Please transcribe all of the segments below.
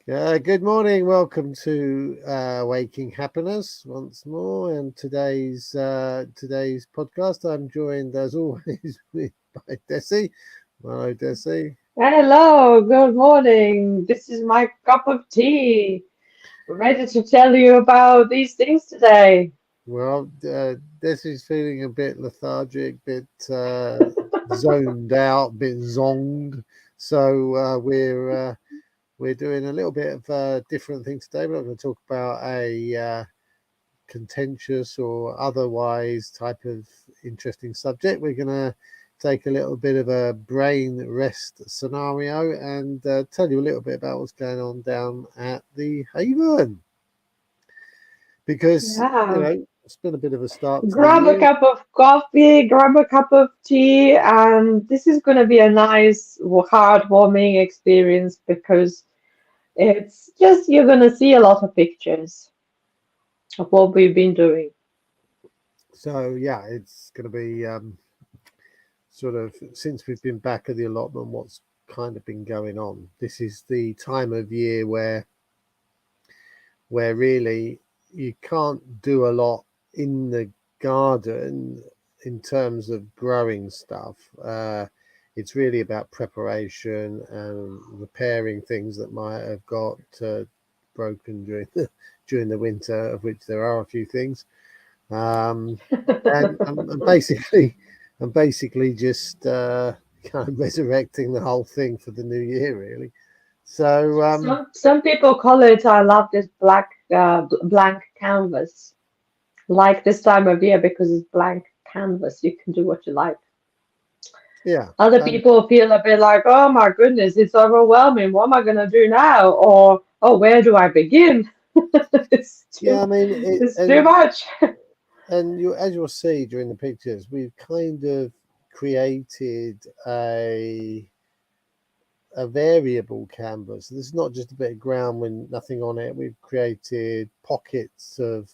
Good morning. Welcome to Waking Happiness once more. And today's podcast, I'm joined as always by Desi. Hello, Desi. Hello, good morning. This is my cup of tea. Ready to tell you about these things today. Well, Desi's feeling a bit lethargic, bit zoned out, bit zonged. So we're doing a little bit of a different thing today. We're not going to talk about a contentious or otherwise type of interesting subject. We're going to take a little bit of a brain rest scenario and tell you a little bit about what's going on down at the Haven. Because, Yeah. it's been a bit of a start to the Grab a year. cup of coffee, grab a cup of tea, and this is going to be a nice, heartwarming experience because it's just you're going to see a lot of pictures of what we've been doing. So, yeah, it's going to be sort of since we've been back at the allotment, what's kind of been going on. This is the time of year where really you can't do a lot in the garden in terms of growing stuff. It's really about preparation and repairing things that might have got broken during the winter, of which there are a few things. Um, and basically, just kind of resurrecting the whole thing for the new year, really. So Some people call it, I love this blank canvas. Like this time of year because it's blank canvas, you can do what you like. yeah, Other and people feel a bit like, oh my goodness, it's overwhelming. What am I going to do now? Or, oh, where do I begin? It's yeah, too, I mean, it's too much. you as you'll see during the pictures, we've kind of created a variable canvas. This is not just a bit of ground with nothing on it. We've created pockets of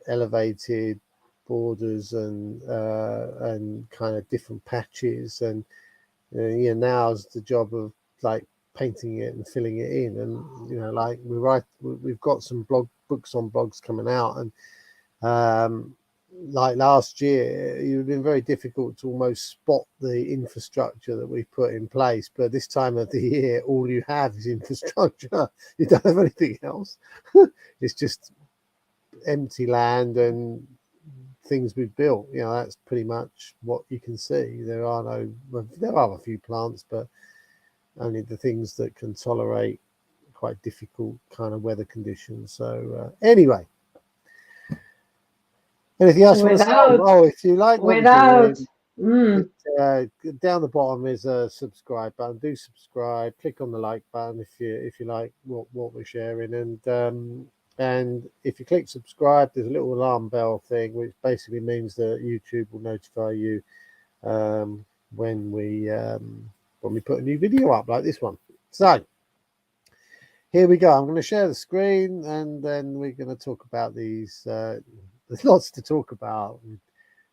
elevated borders and kind of different patches. And now's the job of like painting it and filling it in. And like we've got some books on blogs coming out, and like last year, it would have been very difficult to almost spot the infrastructure that we've put in place. But this time of the year, all you have is infrastructure. You don't have anything else. It's just empty land and things we've built. That's pretty much what you can see. Well, there are a few plants, but only the things that can tolerate quite difficult kind of weather conditions. So anyway, anything else you want to say? Without, Oh, if you like what we're without, doing, mm, it, uh, down the bottom is a subscribe button. Do subscribe. Click on the like button if you like what we're sharing, and if you click subscribe, there's a little alarm bell thing, which basically means that YouTube will notify you um, when we put a new video up like this one. So here we go. I'm going to share the screen, and then we're going to talk about these. There's lots to talk about.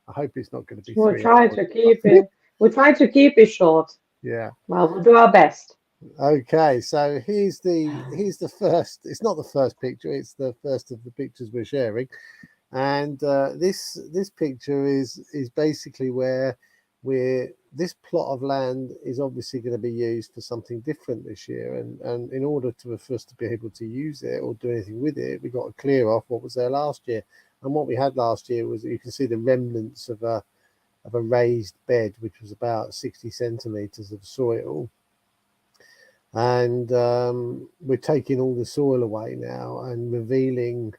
I hope it's not going to be we'll 3 try hours. to keep it, we'll try to keep it short. Yeah. Well, we'll do our best. Okay. So here's the first. It's not the first picture. It's the first of the pictures we're sharing. And this picture is basically where we're this plot of land is obviously going to be used for something different this year, and in order for us to be able to use it or do anything with it, we got to clear off what was there last year. And what we had last year was, you can see the remnants of a raised bed, which was about 60 centimeters of soil. And we're taking all the soil away now and revealing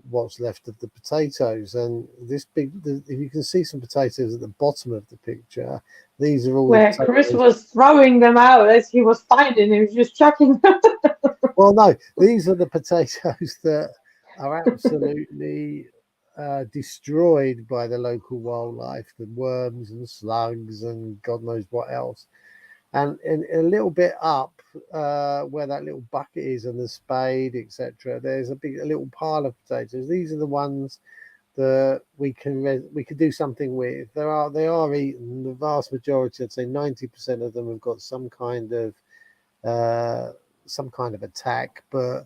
what's left of the potatoes. And if you can see some potatoes at the bottom of the picture, these are all the Where Chris potatoes. was throwing them out as he was finding, he was just chucking them. Well, no, these are the potatoes that are absolutely destroyed by the local wildlife, the worms and slugs and God knows what else. And a little bit up where that little bucket is and the spade, etc., there's a little pile of potatoes. These are the ones that we can do something with. They are eaten. The vast majority, I'd say 90% of them, have got some kind of uh, some kind of attack, but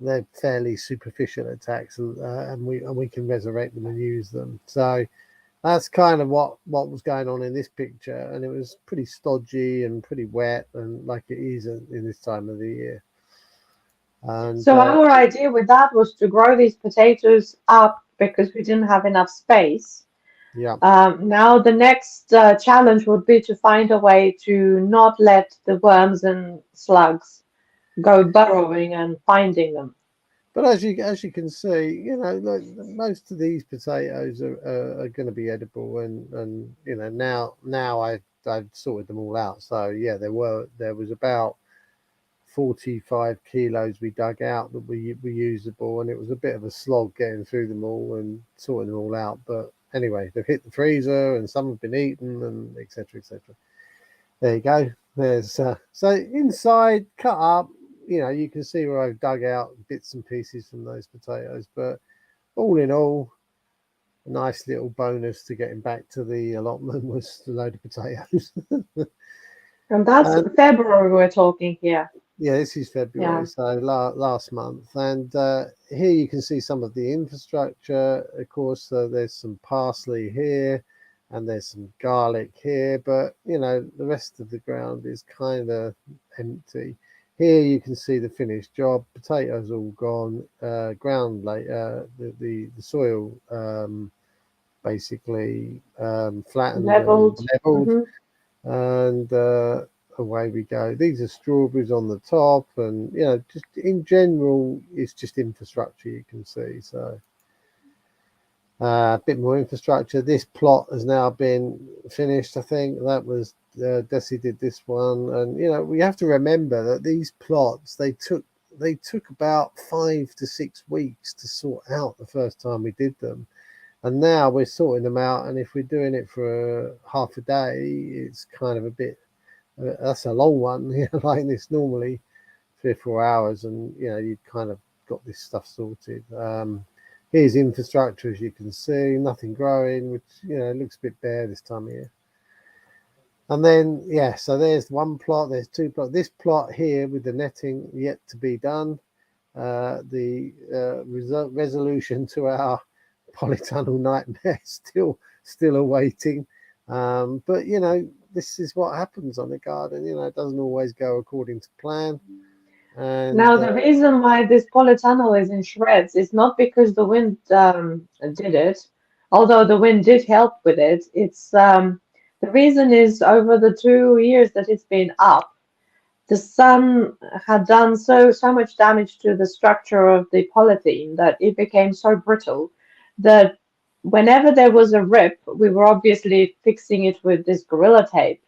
they're fairly superficial attacks, and we can resurrect them and use them. So that's kind of what was going on in this picture, and it was pretty stodgy and pretty wet, and like it is in this time of the year. And So our idea with that was to grow these potatoes up because we didn't have enough space. yeah, Now the next challenge would be to find a way to not let the worms and slugs go burrowing and finding them. but as you can see, you know, like, most of these potatoes are going to be edible, and you know, now I've sorted them all out. So yeah, there was about 45 kilos we dug out that were usable, and it was a bit of a slog getting through them all and sorting them all out. But anyway, they've hit the freezer, and some have been eaten, and etc. etc. There you go. There's so inside cut up. You know, you can see where I've dug out bits and pieces from those potatoes. But all in all, a nice little bonus to getting back to the allotment was the load of potatoes. And that's And February we're talking here. yeah, this is February, Yeah. so last month. And here you can see some of the infrastructure. Of course, there's some parsley here, and there's some garlic here, but you know, the rest of the ground is kind of empty. Here you can see the finished job. Potatoes all gone. Ground the soil basically flattened and Leveled. leveled, Hmm. and away we go. These are strawberries on the top, and you know, just in general, it's just infrastructure you can see. So a bit more infrastructure. This plot has now been finished. I think that was Desi did this one, and you know, we have to remember that these plots they took about 5 to 6 weeks to sort out the first time we did them, and now we're sorting them out. And if we're doing it for half a day, it's kind of a bit. That's a long one, you know, like this normally 3 or 4 hours, and you know, you've kind of got this stuff sorted. Here's infrastructure, as you can see, nothing growing, which you know looks a bit bare this time of year. And then yeah, so there's one plot, there's two plots. This plot here with the netting yet to be done. The resolution to our polytunnel nightmare still awaiting. But you know, this is what happens on a garden. You know, it doesn't always go according to plan. And Now, the reason why this polytunnel is in shreds is not because the wind did it, although the wind did help with it. It's the reason is over the 2 years that it's been up, the sun had done so much damage to the structure of the polythene that it became so brittle that whenever there was a rip, we were obviously fixing it with this Gorilla Tape.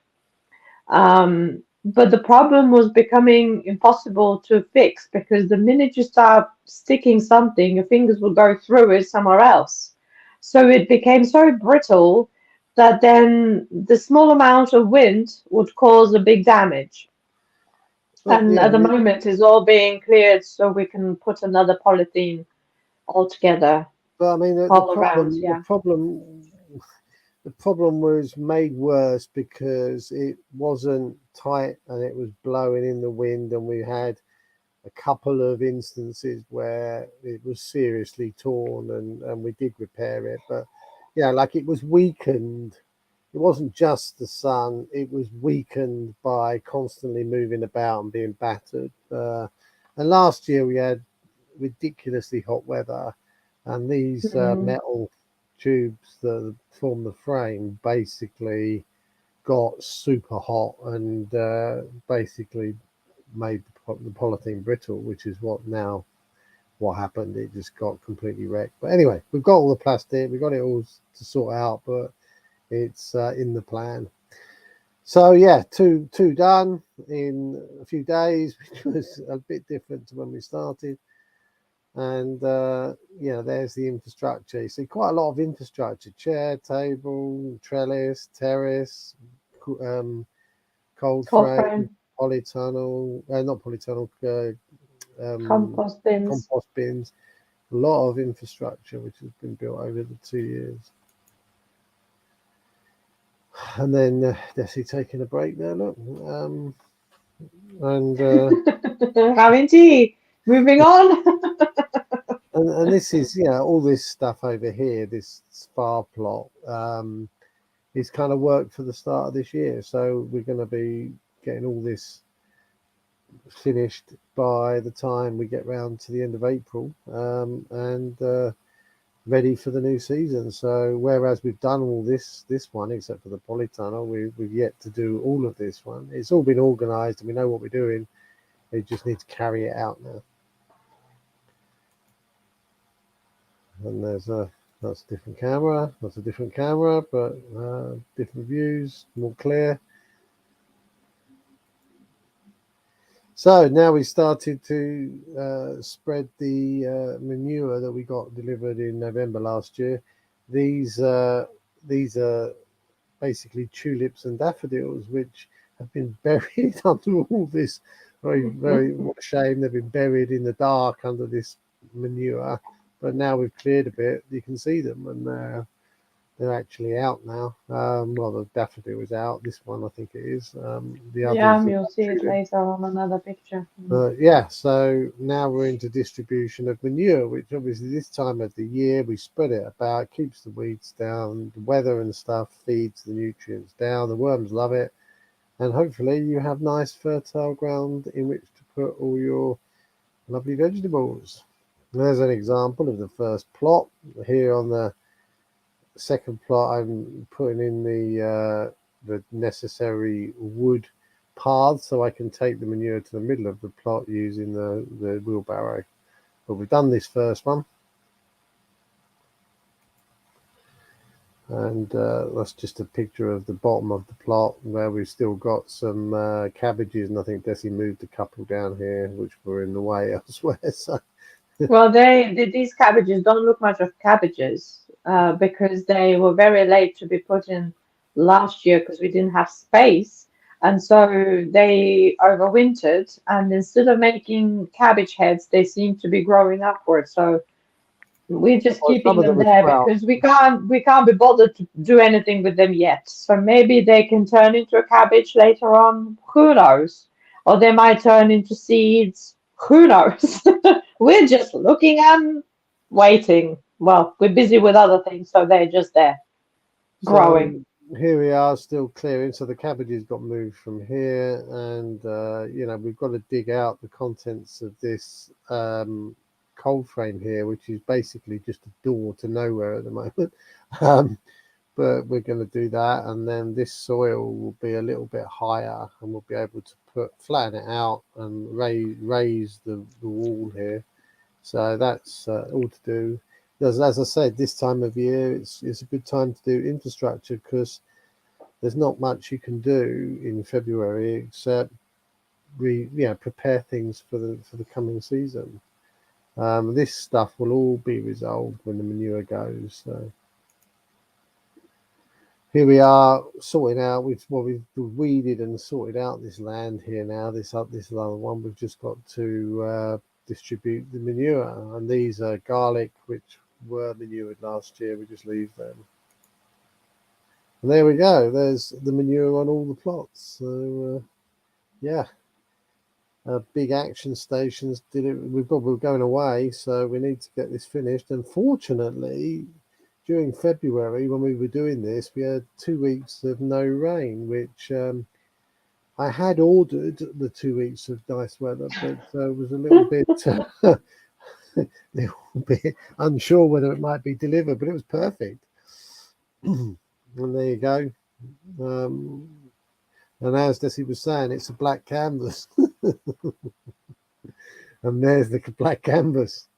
But the problem was becoming impossible to fix because the minute you start sticking something, your fingers will go through it somewhere else. So it became so brittle that then the small amount of wind would cause a big damage. but And yeah, at the moment, it's all being cleared so we can put another polythene all together, but I mean all around. Yeah. the problem was made worse because it wasn't tight and it was blowing in the wind, and we had a couple of instances where it was seriously torn, and we did repair it. But yeah, like it was weakened. It wasn't just the sun, it was weakened by constantly moving about and being battered. And last year we had ridiculously hot weather, and these Mm. metal tubes that form the frame basically got super hot, and basically made the polythene brittle, which is what happened. It just got completely wrecked. But anyway, we've got all the plastic, we've got it all to sort out, but it's in the plan. So yeah, two done in a few days, which was a bit different to when we started. And yeah, there's the infrastructure. You see quite a lot of infrastructure: chair, table, trellis, terrace, cold Cold frame, frame, polytunnel, not polytunnel, compost bins. compost bins. A lot of infrastructure which has been built over the 2 years. And then Desi taking a break there. Look, and Having tea. Moving on. and this is all this stuff over here, this spar plot, is kind of work for the start of this year. So we're going to be getting all this finished by the time we get round to the end of April, and ready for the new season. So whereas we've done all this one, except for the polytunnel, we've yet to do all of this one. It's all been organised and we know what we're doing. We just need to carry it out now. And that's a different camera. That's a different camera, but different views, more clear. So now we started to spread the manure that we got delivered in November last year. These are basically tulips and daffodils, which have been buried under all this. Very what a shame. They've been buried in the dark under this manure. But now we've cleared a bit, you can see them, and they're actually out now. Well, the daffodil is out. This one, I think it is. The others, Yeah, you'll see it later on another picture. yeah, so now we're into distribution of manure, which obviously this time of the year we spread it about, keeps the weeds down, the weather and stuff feeds the nutrients down, the worms love it, and hopefully you have nice fertile ground in which to put all your lovely vegetables. There's an example of the first plot. Here on the second plot, I'm putting in the necessary wood paths so I can take the manure to the middle of the plot using the wheelbarrow. But we've done this first one. And that's just a picture of the bottom of the plot where we've still got some cabbages, and I think Desi moved a couple down here which were in the way elsewhere. So Well, these cabbages don't look much of cabbages because they were very late to be put in last year because we didn't have space. And so they overwintered, and instead of making cabbage heads, they seem to be growing upwards. So we're just keeping them there because we can't be bothered to do anything with them yet. So maybe they can turn into a cabbage later on. Who knows? Or they might turn into seeds. Who knows? We're just looking and waiting. Well, we're busy with other things, so they're just there growing. So here we are still clearing. So the cabbages got moved from here, and we've got to dig out the contents of this cold frame here, which is basically just a door to nowhere at the moment. But we're going to do that, and then this soil will be a little bit higher, and we'll be able to flatten it out and raise the wall here. So that's all to do. As I said, this time of year it's a good time to do infrastructure because there's not much you can do in February except prepare things for the coming season. This stuff will all be resolved when the manure goes. So here we are sorting out. We've weeded and sorted out this land here now. This other one we've just got to distribute the manure, and these are garlic which were manured last year. We just leave them, and there we go. There's the manure on all the plots. So big action stations did it. We're going away, so we need to get this finished. And fortunately, during February when we were doing this, we had 2 weeks of no rain, which I had ordered the 2 weeks of nice weather, but was a little bit unsure whether it might be delivered, but it was perfect. And there you go. And as Desi was saying, it's a black canvas. And there's the black canvas.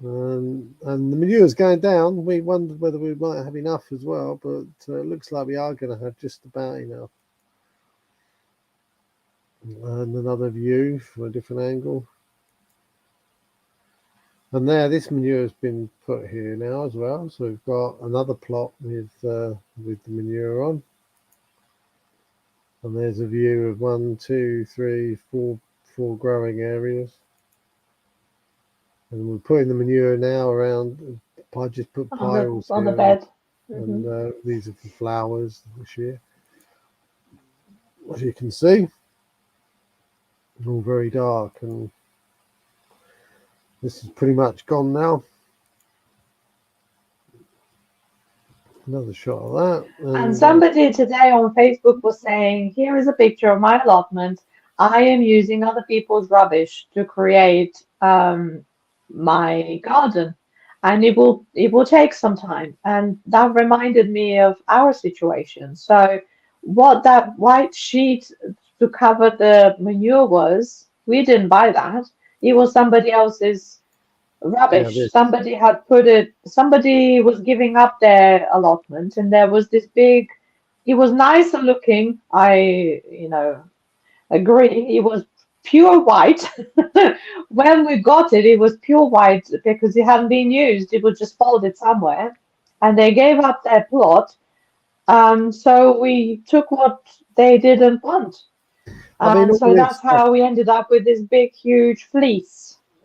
And the manure is going down. We wondered whether we might have enough as well, but it looks like we are going to have just about enough. And another view from a different angle. And there, this manure has been put here now as well. So we've got another plot with the manure on. And there's a view of 1, 2, 3, 4 growing areas. And we're putting the manure now around. I just put piles on the bed. And these are the flowers this year, as you can see. all very dark, and this is pretty much gone now. Another shot of that, And and somebody today on Facebook was saying, here is a picture of my allotment. I am using other people's rubbish to create my garden. And it will take some time. And that reminded me of our situation. So what that white sheet to cover the manure was, we didn't buy that. It was somebody else's yeah, rubbish. this. Somebody had put it, somebody was giving up their allotment, and there was this big, it was nicer looking. Agree. It was pure white. When we got it, it was pure white because it hadn't been used. It was just folded somewhere. And they gave up their plot. So we took what they didn't want. I mean, And so that's how we ended up with this big, huge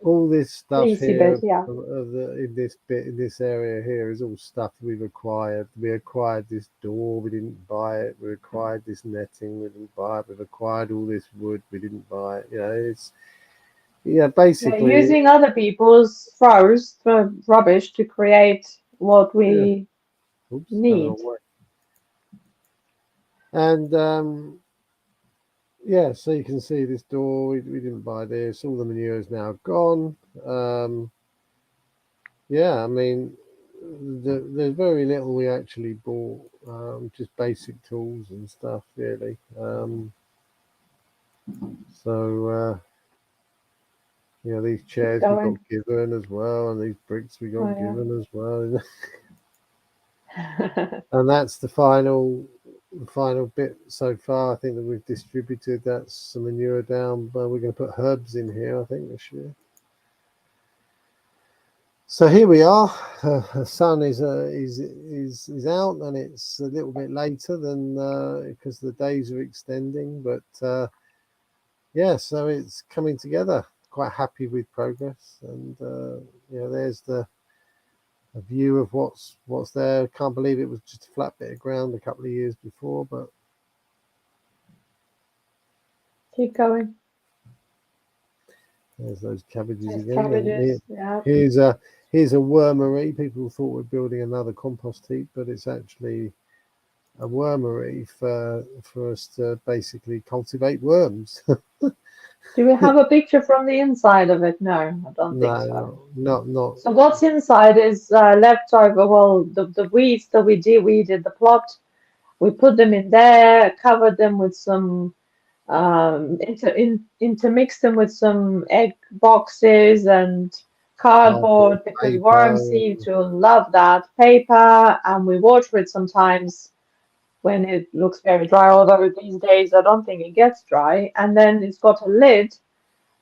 all this stuff fleecy bit, here yeah. in this bit, in this area here, is all stuff we've acquired. We acquired this door, we didn't buy it. We acquired this netting, we didn't buy it. We've acquired all this wood, we didn't buy it. It's Yeah, basically, using other people's throws for rubbish to create what yeah. we Oops, going the need. wrong way. And yeah, so you can see this door. We didn't buy this. All the manure is now gone. Yeah, I mean, there's very little we actually bought. Just basic tools and stuff, really. So these Keep chairs we got going. given as well, and these bricks we got Oh, given as well. yeah. And that's the final bit so far. I think that we've distributed. That's some manure down, but we're going to put herbs in here, I think, this year. So here we are. The sun is out, and it's a little bit later than because the days are extending. But yeah, so it's coming together. Quite happy with progress, and there's a view of what's there. Can't believe it was just a flat bit of ground a couple of years before, but Keep going. there's those cabbages There's again. And cabbages. Yeah. here's a wormery. People thought we're building another compost heap, but it's actually a wormery for us to basically cultivate worms. Do we have a picture from the inside of it? No, I don't think so. No, not. So what's inside is leftover. Well, the weeds that we de-weeded the plot, we put them in there, covered them with some intermix them with some egg boxes and cardboard because Paper. worms seem to love that paper, and we water it sometimes when it looks very dry, although these days I don't think it gets dry. And then it's got a lid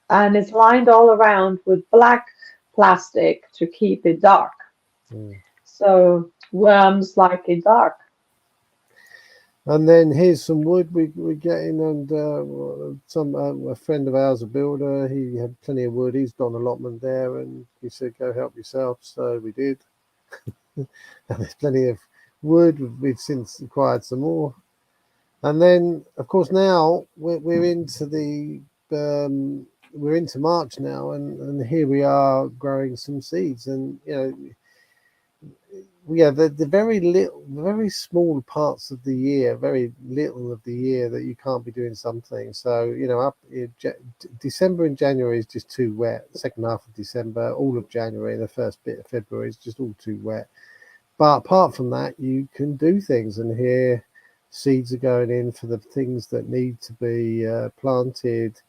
and it's lined all around with black plastic to keep it dark. So worms like it dark. And then here's some wood we're getting, and a friend of ours, a builder, he had plenty of wood. He's got an allotment there, and he said, "Go help yourself." So we did. And there's plenty of wood. We've since acquired some more, and then of course now we're into we're into March now, and here we are growing some seeds, and the very small parts of the year, very little of the year that you can't be doing something. So up December and January is just too wet. The second half of December, all of January, the first bit of February is just all too wet. But apart from that, you can do things, and here seeds are going in for the things that need to be planted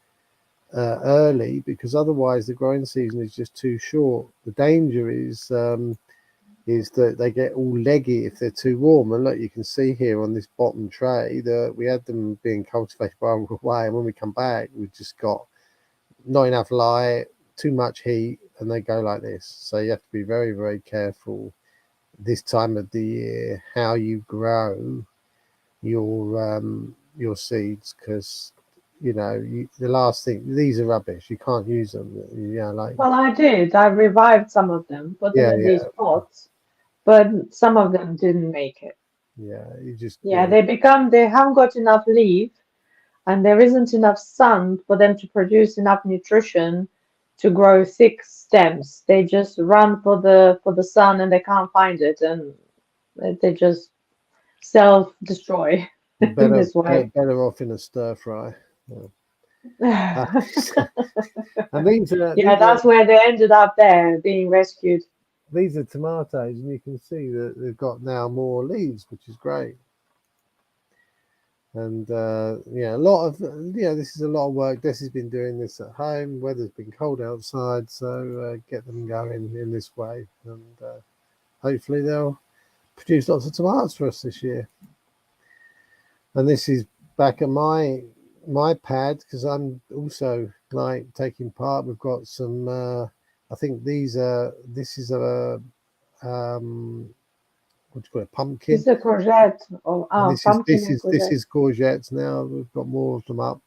early, because otherwise the growing season is just too short. The danger is that they get all leggy if they're too warm. And look, you can see here on this bottom tray that we had them being cultivated by away, and when we come back, we've just got not enough light, too much heat, and they go like this. So you have to be very, very careful this time of the year how you grow your seeds, because the last thing, these are rubbish, you can't use them. Well, I did. I revived some of them, put them in these pots, but some of them didn't make it. You just they haven't got enough leaf, and there isn't enough sun for them to produce enough nutrition to grow thick stems. They just run for the sun and they can't find it, and they just self-destroy in Better, this way. better off in a stir fry. Yeah. Uh, Yeah, and these are that's where they ended up there being rescued. tomatoes, and you can see that they've got now more leaves, which is great. And yeah, a lot of this is a lot of work. Des has been doing this at home. Weather's been cold outside, so get them going in this way, and hopefully they'll produce lots of tomatoes for us this year. And this is back at my pad, because I'm also like taking part. We've got some. I think this is a what do you call it, pumpkin. It's a courgette or And pumpkin and this courgette. is courgettes now. We've got more of them up,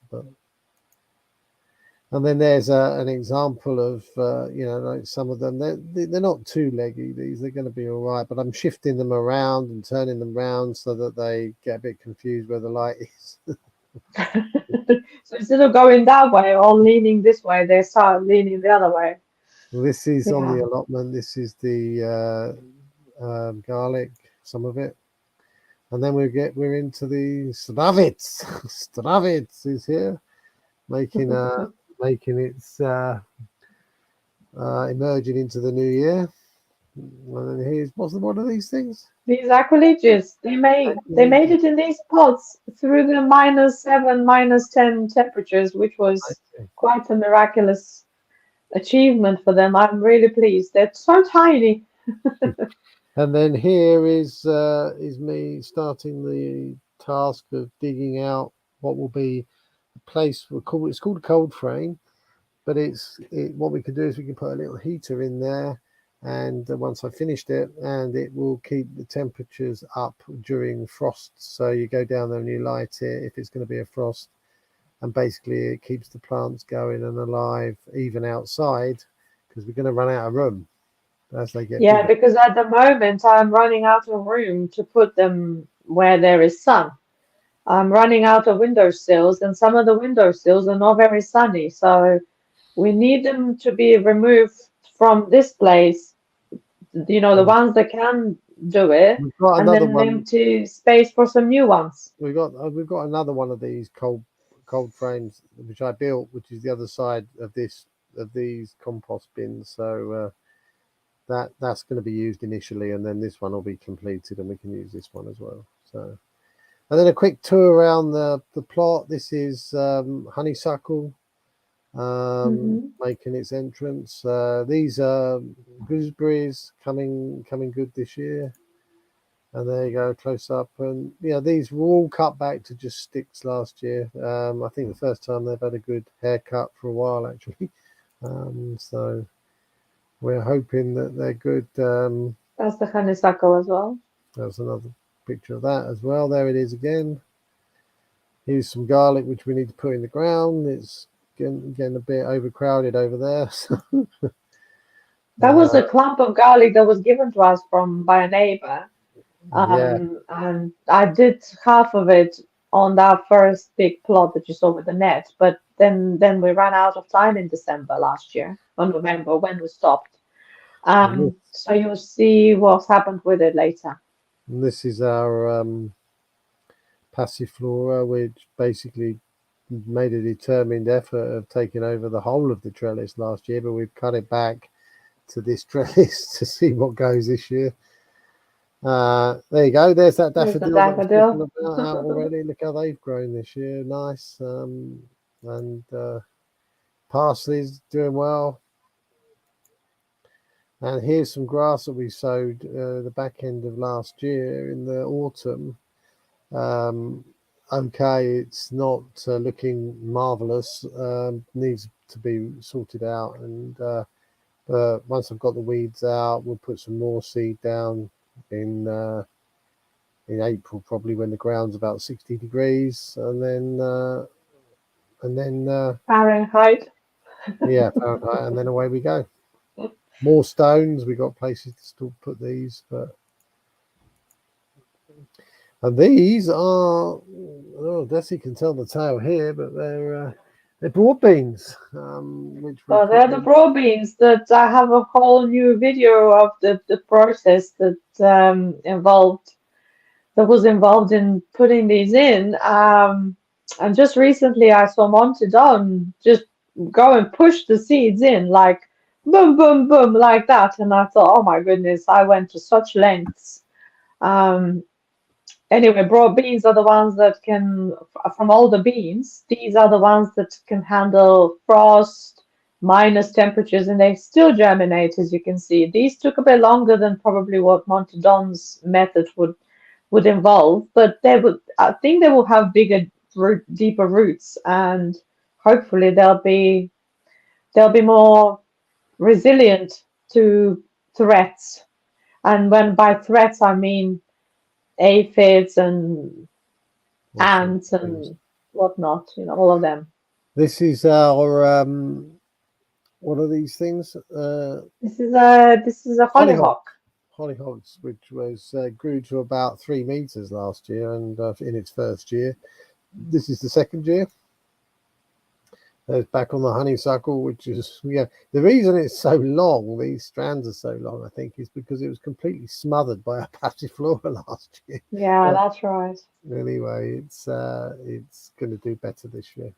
and then there's an example of like some of them. They're not too leggy. They're going to be all right, but I'm shifting them around and turning them around so that they get a bit confused where the light is. So instead of going that way or leaning this way, they start leaning the other way. Well, this is on Yeah. the allotment. This is the garlic, some of it. And then we're into the Stravitz. Stravitz is here, making its emerging into the new year. And then here's what's the one of these things? These aquilegias, they made it in these pots through the -7, -10 temperatures, which was quite a miraculous achievement for them. I'm really pleased. They're so tiny. And then here is me starting the task of digging out what will be a place it's called a cold frame, but what we can do is we can put a little heater in there, and once I've finished it, and it will keep the temperatures up during frost. So you go down there and you light it if it's going to be a frost, and basically it keeps the plants going and alive even outside, because we're going to run out of room as they get Yeah, bigger. because at the moment I'm running out of room to put them where there is sun. I'm running out of windowsills, and some of the windowsills are not very sunny. So we need them to be removed from this place, the ones that can do it, We've got and another then one. empty space for some new ones. We've got another one of these cold frames which I built, which is the other side of these compost bins. So that's going to be used initially, and then this one will be completed, and we can use this one as well. So, and then a quick tour around the plot. This is honeysuckle making its entrance. These are gooseberries coming good this year. And there you go, close up. And these were all cut back to just sticks last year. I think the first time they've had a good haircut for a while, actually. So we're hoping that they're good. That's the honeysuckle as well. There's another picture of that as well. There it is again. Here's some garlic which we need to put in the ground. It's getting a bit overcrowded over there. That was a clump of garlic that was given to us by a neighbor. Yeah. And I did half of it on that first big plot that you saw with the net, but then we ran out of time in December last year, or November, when we stopped. So you'll see what's happened with it later. And this is our Passiflora, which basically made a determined effort of taking over the whole of the trellis last year, but we've cut it back to this trellis to see what goes this year. There you go. There's that daffodil. Daffodil. Out already. Look how they've grown this year. Nice. And parsley's doing well. And here's some grass that we sowed the back end of last year in the autumn. Okay, it's not looking marvelous. Needs to be sorted out. And once I've got the weeds out, we'll put some more seed down in April, probably, when the ground's about 60 degrees, and then Fahrenheit. Yeah, Fahrenheit, and then away we go. More stones. We got places to still put these, but And these are, Desi can tell the tale here, but they're broad beans, which we So put they're the in. broad beans that I have a whole new video of the process that was involved in putting these in. And just recently I saw Monty Don just go and push the seeds in like boom, boom, boom, like that. And I thought, oh my goodness, I went to such lengths. Um, Anyway, broad beans are the ones that can, from all the beans, these are the ones that can handle frost, minus temperatures, and they still germinate, as you can see. These took a bit longer than probably what Monty Don's method would involve, but they would, I think they will have bigger, deeper roots, and hopefully they'll be more resilient to threats. And when by threats I mean aphids and All sorts ants of things. and whatnot, all of them. This is our, what are these things? This is a Hollyhock. hollyhock. Hollyhocks, which was grew to about 3 meters last year, and in its first year. This is the second year. There's back on the honeysuckle, which is, the reason it's so long, these strands are so long, I think, is because it was completely smothered by a passiflora last year. Yeah, But that's right. anyway, it's going to do better this year.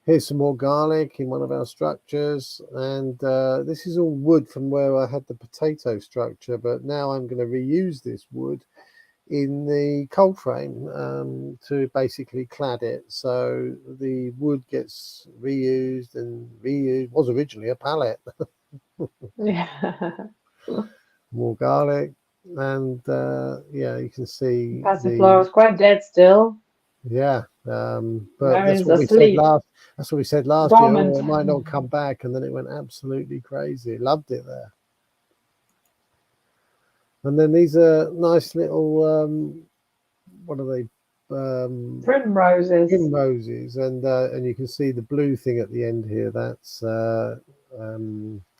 Here's some more garlic in one of our structures, and this is all wood from where I had the potato structure, but now I'm going to reuse this wood in the cold frame to basically clad it, so the wood gets reused and reused. Was originally a pallet. Yeah. More garlic, and you can see Passiflora is quite dead still. but that's Mary's what we said asleep, last. That's what we said last year. dormant. Oh, it might not come back, and then it went absolutely crazy. Loved it there. And then these are nice little what are they? Primroses. Primroses, and you can see the blue thing at the end here. That's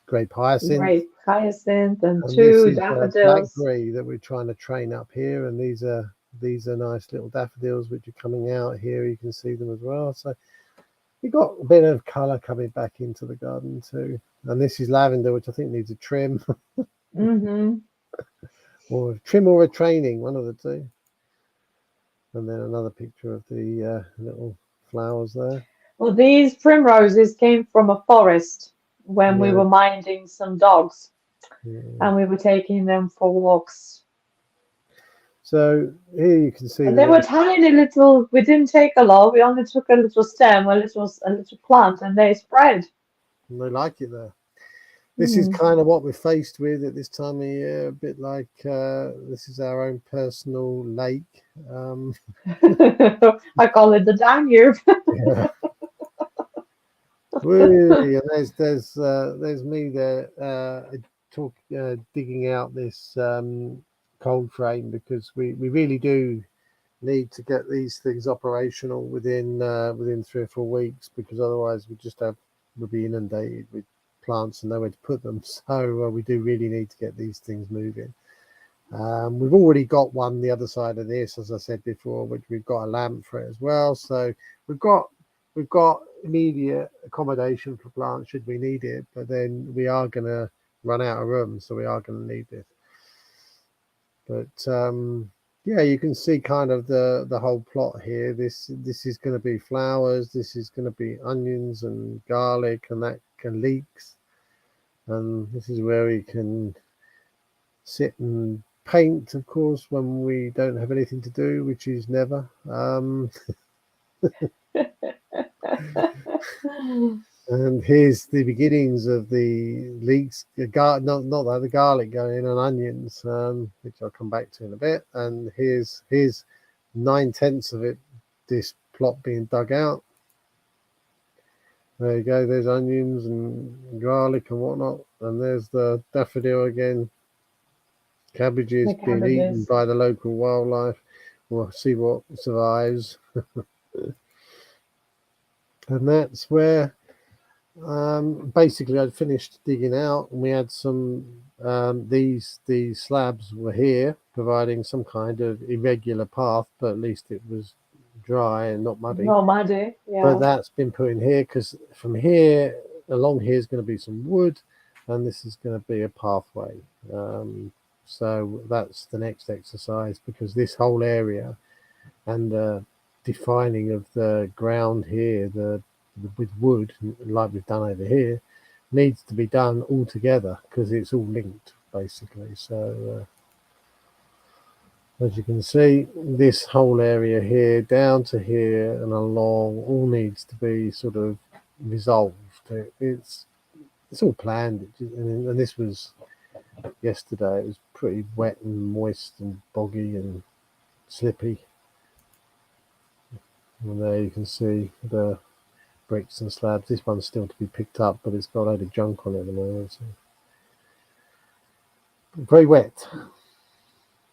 grape hyacinth, Great hyacinth and and this two is daffodils. blackberry that we're trying to train up here. And these are nice little daffodils which are coming out here. You can see them as well. So we got a bit of colour coming back into the garden too. And this is lavender, which I think needs a trim, Mm-hmm. or a trim or a training, one of the two. And then another picture of the little flowers there. Well, these primroses came from a forest when we Yeah, were minding some dogs yeah. and we were taking them for walks. So here you can see And the they were little. tiny little, we didn't take a lot, we only took a little stem, a little plant, and they spread. And they like it there. This is Hmm. kind of what we're faced with at this time of year. A bit like this is our own personal lake. I call it the Danube. Yeah. Really, and there's me there digging out this cold frame, because we really do need to get these things operational within 3 or 4 weeks, because otherwise we'll be inundated with plants and nowhere to put them. So we do really need to get these things moving. We've already got one the other side of this, as I said before, which we've got a lamp for it as well. So we've got immediate accommodation for plants should we need it, but then we are going to run out of room, so we are going to need this. But you can see kind of the whole plot here. This is going to be flowers. This is going to be onions and garlic, and that can leeks. And this is where we can sit and paint, of course, when we don't have anything to do, which is never. And here's the beginnings of the leeks, the garlic going in, and onions, which I'll come back to in a bit. And here's 9/10 of it, this plot being dug out. There you go, there's onions and garlic and whatnot. And there's the daffodil again. Cabbages The being eaten cabbages. by the local wildlife. We'll see what survives. And that's where Basically, I'd finished digging out, and we had some. These slabs were here, providing some kind of irregular path, but at least it was dry and not muddy. No muddy, But yeah. that's been put in here because from here along here is going to be some wood, and this is going to be a pathway. So that's the next exercise, because this whole area and the defining of the ground here, with wood, like we've done over here, needs to be done all together because it's all linked basically. So as you can see, this whole area here down to here and along all needs to be sort of resolved. It's all planned, and this was yesterday. It was pretty wet and moist and boggy and slippy. And there you can see the bricks and slabs. This one's still to be picked up, but it's got a load of junk on it at the moment. So. Very wet.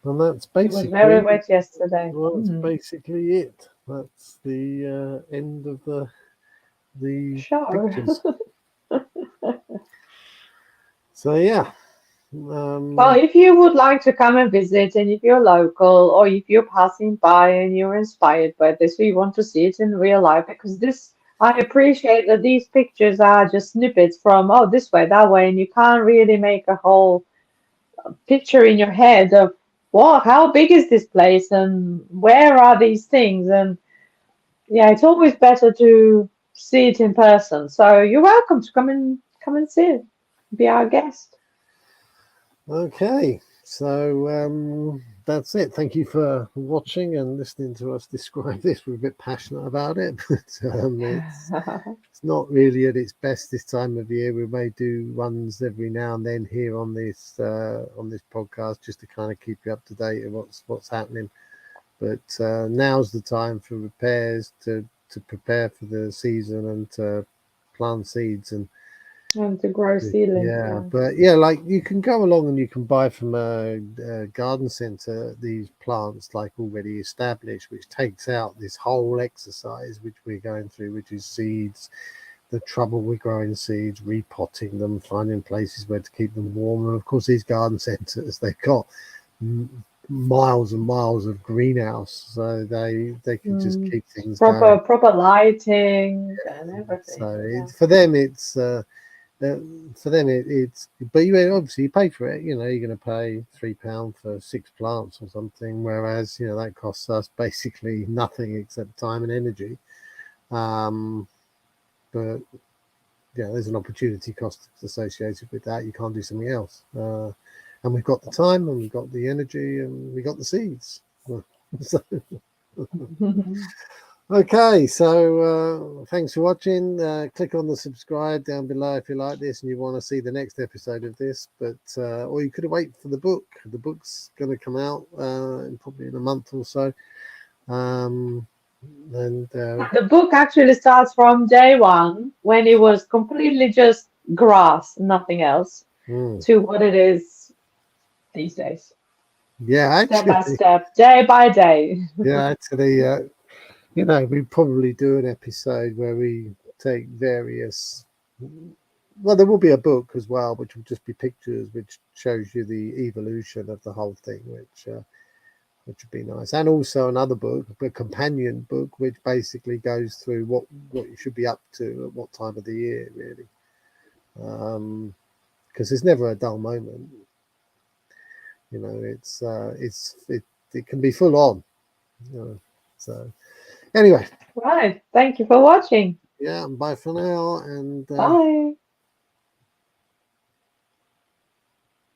And that's basically It was very wet yesterday. Well, that's basically it. That's the end of the pictures. So yeah. Well, if you would like to come and visit, and if you're local, or if you're passing by and you're inspired by this, or you want to see it in real life, because this, I appreciate that these pictures are just snippets from, oh, this way, that way, and you can't really make a whole picture in your head of, well, how big is this place and where are these things? And yeah, it's always better to see it in person. So you're welcome to come and see it, be our guest. Okay, so that's it. Thank you for watching and listening to us describe this. We're a bit passionate about it, but it's not really at its best this time of year. We may do ones every now and then here on this podcast, just to kind of keep you up to date of what's happening. But now's the time for repairs, to prepare for the season and to plant seeds and to grow seedlings. Yeah, but yeah, like you can go along and you can buy from a garden centre these plants like already established, which takes out this whole exercise which we're going through, which is seeds, the trouble with growing seeds, repotting them, finding places where to keep them warm. And of course, these garden centres, they've got miles and miles of greenhouse, so they can just keep things going. Proper lighting and everything. So for them, it's. For them, it's, but you obviously you pay for it. You know, you're going to pay £3 for 6 plants or something, whereas that costs us basically nothing except time and energy. But yeah, there's an opportunity cost associated with that. You can't do something else, and we've got the time, and we've got the energy, and we got the seeds. So, okay, so thanks for watching. Click on the subscribe down below if you like this and you want to see the next episode of this. But or you could wait for the book. The book's going to come out probably in a month or so. And the book actually starts from day one, when it was completely just grass, nothing else, to what it is these days. Yeah, actually, step by step, day by day. Yeah, actually. We probably do an episode where we take various. Well, there will be a book as well, which will just be pictures, which shows you the evolution of the whole thing, which would be nice. And also another book, a companion book, which basically goes through what you should be up to at what time of the year, really, because there's never a dull moment. It can be full on. So. Anyway. Right. Thank you for watching. Yeah, bye for now. And bye.